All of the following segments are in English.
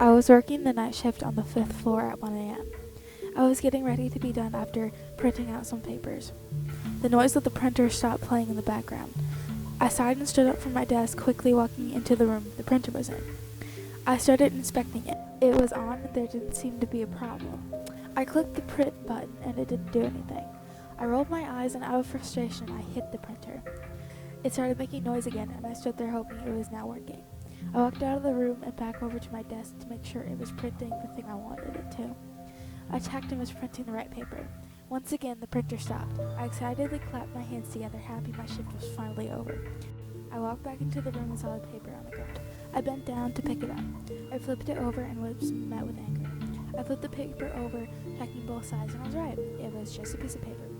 I was working the night shift on the 5th floor at 1 a.m. I was getting ready to be done after printing out some papers. The noise of the printer stopped playing in the background. I sighed and stood up from my desk, quickly walking into the room the printer was in. I started inspecting it. It was on and there didn't seem to be a problem. I clicked the print button and it didn't do anything. I rolled my eyes and out of frustration I hit the printer. It started making noise again and I stood there hoping it was now working. I walked out of the room and back over to my desk to make sure it was printing the thing I wanted it to. I checked and was printing the right paper. Once again, the printer stopped. I excitedly clapped my hands together, happy my shift was finally over. I walked back into the room and saw the paper on the ground. I bent down to pick it up. I flipped it over and was met with anger. I flipped the paper over, checking both sides, and I was right. It was just a piece of paper.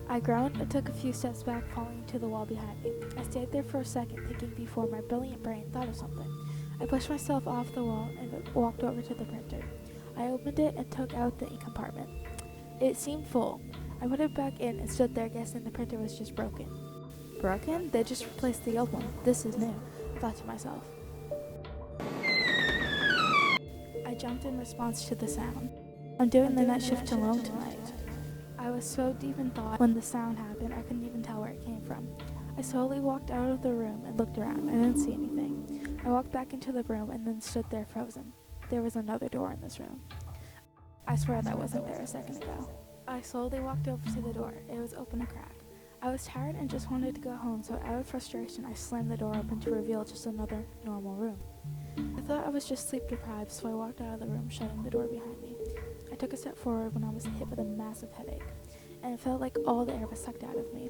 I groaned and took a few steps back, falling to the wall behind me. I stayed there for a second, thinking before my brilliant brain thought of something. I pushed myself off the wall and walked over to the printer. I opened it and took out the ink compartment. It seemed full. I put it back in and stood there guessing the printer was just broken. Broken? They just replaced the old one. This is new, I thought to myself. I jumped in response to the sound. I'm doing the night shift alone tonight. I was so deep in thought when the sound happened I couldn't even tell where it came from. I slowly walked out of the room and looked around. I didn't see anything. I walked back into the room and then stood there frozen. There was another door in this room. I swear that wasn't there a second ago. I slowly walked over to the door. It was open a crack. I was tired and just wanted to go home, so out of frustration I slammed the door open to reveal just another normal room. I thought I was just sleep deprived, so I walked out of the room, shutting the door behind me. I took a step forward when I was hit with a massive headache, and it felt like all the air was sucked out of me.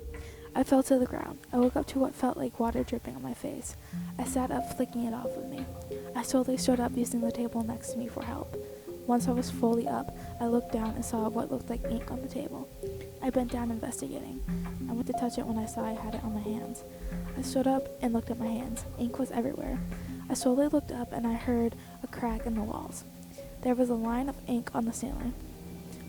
I fell to the ground. I woke up to what felt like water dripping on my face. I sat up, flicking it off with me. I slowly stood up, using the table next to me for help. Once I was fully up, I looked down and saw what looked like ink on the table. I bent down, investigating. I went to touch it when I saw I had it on my hands. I stood up and looked at my hands. Ink was everywhere. I slowly looked up and I heard a crack in the walls. There was a line of ink on the ceiling.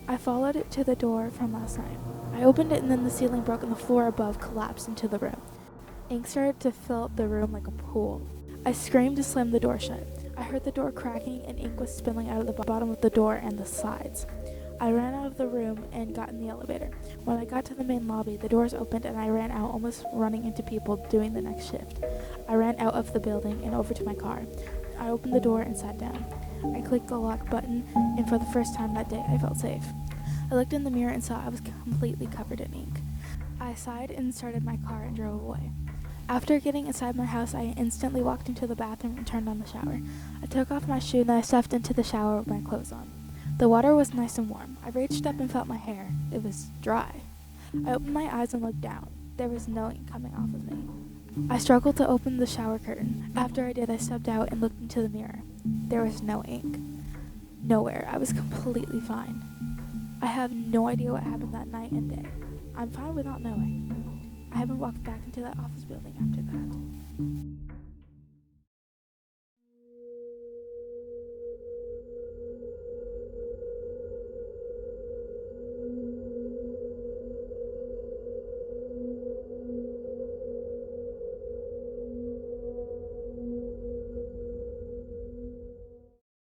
I followed it to the door from last night. I opened it and then the ceiling broke and the floor above collapsed into the room. Ink started to fill up the room like a pool. I screamed and slammed the door shut. I heard the door cracking and ink was spilling out of the bottom of the door and the sides. I ran out of the room and got in the elevator. When I got to the main lobby, the doors opened and I ran out, almost running into people doing the next shift. I ran out of the building and over to my car. I opened the door and sat down. I clicked the lock button, and for the first time that day, I felt safe. I looked in the mirror and saw I was completely covered in ink. I sighed and started my car and drove away. After getting inside my house, I instantly walked into the bathroom and turned on the shower. I took off my shoe and I stepped into the shower with my clothes on. The water was nice and warm. I reached up and felt my hair. It was dry. I opened my eyes and looked down. There was no ink coming off of me. I struggled to open the shower curtain. After I did, I stepped out and looked into the mirror. There was no ink. Nowhere. I was completely fine. I have no idea what happened that night and day. I'm fine with not knowing. I haven't walked back into that office building after that.